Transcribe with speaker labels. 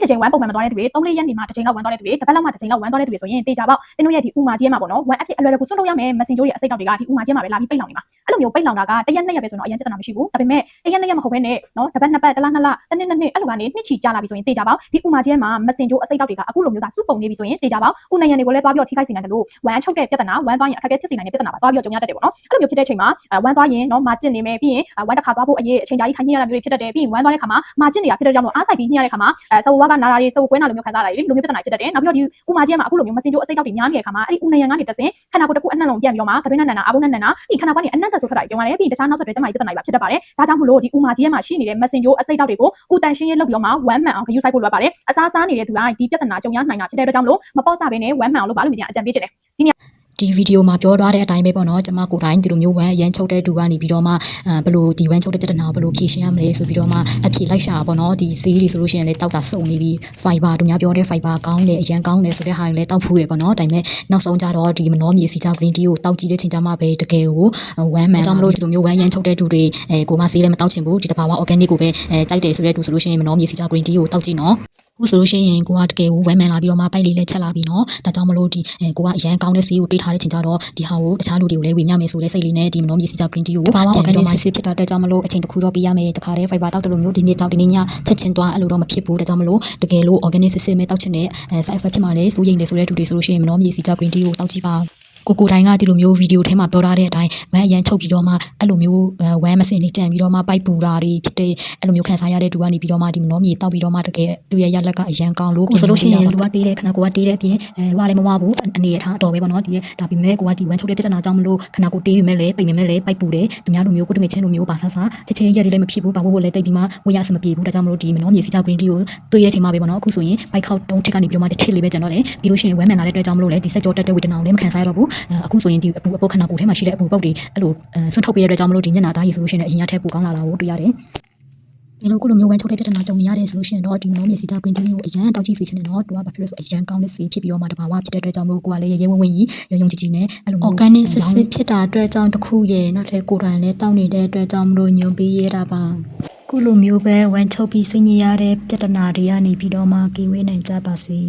Speaker 1: တစ်ချိန်ဝမ်းပုံမှန်မသွားတဲ့သူတွေ3-4ရက်နေမှတစ်ချိန်လောက်ဝမ်းသွားတဲ့သူတွေတစ်ပတ်လောက်မှတစ်ချိန်လောက်ဝမ်းသွားတဲ့သူတွေဆိုရင်တေချာပေါက်တင်းတို့ရဲ့ဒီဥမာကြီးမှာပေါ့နော်ဝမ်းအဖြစ်အလွယ်တကူဆွတ်လို့ရမယ်မစင်ကြိုးတွေအစိတ်တောက်တွေကဒီဥမာကြီးမှာပဲလာပြီးပိတ်လောင်နေမှာအဲ့လိုမျိုးပိတ်လောင်တာကတစ်ရက်နှစ်ရက်ပဲဆိုတော့အရင်ပြဿနာမရှိဘူးဒါပေမဲ့တစ်ရက်နှစ်ရက်မဟုတ်ဘဲနဲ့နော်တစ်ပတ်နှစ်ပတ်တစ်လနှစ်လတစ်နှစ်နှစ်နှစ်အဲ့လိုကနေနှစ်ချီကြာလာပြီဆိုရင်တေချာပေါက်ဒီဥမာကြီးမှာမစင်ကြိုးအစိတ်တောက်တွေကအခုလိုမျိုးသာစုပုံနေပြီဆိုရင်တေချာပေါက်ဥနိုင်ရံတွေကိုလည်းသွားပြီးထိခိုက်စေနိုင်တယ်လို့ဝမ်းချုပ်တဲ့ပြဿနာဝမ်းသွားရင်အခက်အခဲဖြစ်စေနိုင်တဲ့ပြဿနာပါသွားပြီးကြုံရတတ်တယ်ပေါ့နော်အဲ့လိုမျိုးဖြစ်တဲ့အချိန်မှာဝမ်းသွားရင်နော်မာကျင့်နေမယ်ပြီးရင်ဝမ်းတစ်ခါသွားဖို့အရေးအချိန်ကြာကြီးထိုင်နေရတာမျိုးတွေဖြစ်တတ်တယ်ပြီးရင်ဝမ်းသွားတဲ့ခါမှာမာကျင့်နေတာဖြစ်တဲ့ကြောင့်မို့အားဆိုင်ပြီးညှရတဲ့ခါမှာစဝါကနာတာတွေစဝကွဲနာလိုမျိုးခံစားတာတွေလိုမျိုးပြဿနာဖြစ်တတ်တယ်နောက်ပြီးတော့ဒီဥမာကြီးမှာအခုလိုမျိုးမစင်ကြိုးအစိတ်တောက်တွေညားနေတဲ့ခါမှာအဲ့ဒီဥနိုင်ရံကနေတဆင်ခန္ဓာကိုယ်တစ်ခုအနှံ့လုံးပြန်ပြီးတော့မှကတွင်းနဲ့နန္နာအဘုံနဲ့နန္နာပြီးခန္ဓာကိုယ်ကနေအနှံ့သက်ဆိုထွက်တာကြုံရတယ်ပြီးတခြားနောက်ဆက်တွဲကျမကြီးပြဿနာတွေပါဖြစ်တတ်ပါတယ်ဒါကြောင့်မို့လို့ဒီဥမာကြီးမှာရှိနေတဲ့မစင်ကြိုးအစိတ်တောက်တွေကိုဥတန်ရှင်းရေးလုပ်ပြီးတော့မှဝမ်းမှန်အောင်ဂရုစိုက်ဖို့လိုပါတယ်အစားစားနေတဲ့သူကဒီပြဿနာကြုံရနိုင်တာဖြစ်တဲ့အတွက်ကြောင့်မို့လို့မပေါ့ဆဘဲနဲ့ဝမ်းမှန်အောင်လုပ်ပါလို့မြင်အကြံပေးချင်တယ်
Speaker 2: ဒီဗီဒီယိုမှာပြောထားတဲ့အတိုင်းပဲပေါ့နော်ကျွန်မကိုယ်တိုင်ဒီလိုမျိုးဝမ်းရမ်းချုပ်တဲ့သူကနေပြီးတော့မှဘယ်လိုဒီဝမ်းချုပ်တဲ့ပြဿနာကိုဘယ်လိုဖြေရှင်းရမလဲဆိုပြီးတော့မှအဖြေလိုက်ရှာပေါ့နော်ဒီဆေးတွေဆိုလို့ရှိရင်လည်းတောက်တာစုံနေပြီး fiber တို့များပြောတဲ့ fiber ကောင်းတယ်အရန်ကောင်းတယ်ဆိုတဲ့ဟာတွေလည်းတောက်ဖို့ရပေါ့နော်ဒါပေမဲ့နောက်ဆုံးကြတော့ဒီမနောမြေစီချောက် green tea ကိုတောက်ကြည့်တဲ့ချိန်ကျမှပဲတကယ်ကိုဝမ်းမှန်ကြောင့်မလို့ဒီလိုမျိုးဝမ်းရမ်းချုပ်တဲ့သူတွေကိုမှဆေးလည်းမတောက်ချင်ဘူးဒီတဘာဝ organic ကိုပဲကြိုက်တယ်ဆိုတဲ့သူဆိုလို့ရှိရင်မနောမြေစီချောက် green tea ကိုတောက်ကြည့်နော်ခုဆိုလို့ရှိရင်ကိုကတကယ်ကိုဝမ်းမှန်လာပြီးတော့မှပိုက်လေးလည်းချက်လာပြီးနော်ဒါကြောင့်မလို့ဒီကိုကအရန်ကောင်းတဲ့ဆေးကိုတွေးထားတဲ့ချိန်ကျတော့ဒီဟာကိုတခြားလူတွေကိုလည်းဝေမျှမယ်ဆိုတဲ့စိတ်လေးနဲ့ဒီမနောမြေစီချောက် green tea ကိုဘာမှ organic ဆေးဖြစ်တာတဲ့ကြောင့်မလို့အချိန်တစ်ခုတော့ပေးရမယ်တခါတည်း fiber တောက်တယ်လို့မျိုးဒီနေ့တောက်ဒီနေ့ညချက်ချင်းသွားအဲ့လိုတော့မဖြစ်ဘူးဒါကြောင့်မလို့တကယ်လို့ organic ဆေးမဲ့တောက်ချင်တဲ့ side effect ဖြစ်မှာလေစိုးရိမ်နေဆိုတဲ့သူတွေဆိုလို့ရှိရင်မနောမြေစီချောက် green tea ကိုတောက်ကြည့်ပါကိုတိုင်းကဒီလိုမျိုးဗီဒီယိုထဲမှာပြောထားတဲ့အတိုင်းဝမ်းအရန်ချုပ်ပြီးတော့မှအဲ့လိုမျိုးဝမ်းမစင်နေကြံပြီးတော့မှပိုက်ပူတာတွေဖြစ်တဲ့အဲ့လိုမျိုးခံစားရတဲ့သူကနေပြီးတော့မှဒီမနောမြေတောက်ပြီးတော့မှတကယ်သူရဲ့ရလက်ကအရန်ကောင်းလို့ကိုဆိုလို့ရှိရင်လူကတေးတယ်ခဏကိုကတေးတဲ့အပြင်ဝါလည်းမဝဘူးအနေရထားအတော်ပဲပေါ့နော်ဒီဒါပေမဲ့ကိုကဒီဝမ်းချုပ်တဲ့ပြဿနာကြောင့်မလို့ခဏကိုတေးပေမဲ့လည်းပိတ်ပေမဲ့လည်းပိုက်ပူတယ်သူများလိုမျိုးကိုတငယ်ချင်းလိုမျိုးပါဆဆချက်ချင်းရက်တွေလည်းမဖြစ်ဘူးဘာလို့လည်းတိတ်ပြီးမှဝေးရစမပြေဘူးဒါကြောင့်မလို့ဒီမနောမြေစီချောက် green tea ကိုတွေ့ရချိန်မှာပဲပေါ့နော်အခုဆိုရင်ပိုက်ခောက်တုံးထစ်ကနေပြီးတော့မှတစ်ထစ်လေးပဲကျန်တော့တယ်ပြီးလို့ရှိရင်ဝမ်းမှန်လာတဲ့အတွက်ကြောင့်မလို့လည်းဒီစက်ကြောတက်တဲ့ဝေဒနာကိုလည်းမခံစားရတော့ဘူးအခုဆိုရင်ဒီအပူခန္ဓာကိုယ်ထဲမှာရှိတဲ့အပူပုတ်တွေအဲ့လိုဆွန့်ထုတ်ပေးရတဲ့အတွက်ကြောင့်မလို့ဒီညနာသားရည်ဆိုလို့ရှိရင်အရင်ကထက်ပိုကောင်းလာတာကိုတွေ့ရတယ်ဒီလိုကိုလိုမျိုးဝမ်းချုပ်တဲ့ပြဿနာကြုံနေရတယ်ဆိုလို့ရှိရင်တော့ဒီမနောမြေစီချောက် green tea ကိုအရန်တောက်ကြည့်စီချင်တယ်နော်သူကဘာဖြစ်လို့ဆိုအရန်ကောင်းတဲ့စီဖြစ်ပြီးတော့မှတဘာဝဖြစ်တဲ့အတွက်ကြောင့်မို့ကိုကလည်းရဲဝံ့ဝံ့ကြီးယုံကြည်ကြည်နဲ့အဲ့လို organic စစ်ဖြစ်တာအတွက်ကြောင့်တစ်ခုရဲ့နောက်ထပ်ကိုယ်တိုင်လည်းတောက်နေတဲ့အတွက်ကြောင့်မလို့ညွန်ပေးရတာပါခုလိုမျိုးပဲဝမ်းချုပ်ပြီးစိတ်ညစ်ရတဲ့ပြဿနာတွေကနေပြီးတော့မှကေဝေးနိုင်ကြပါစေ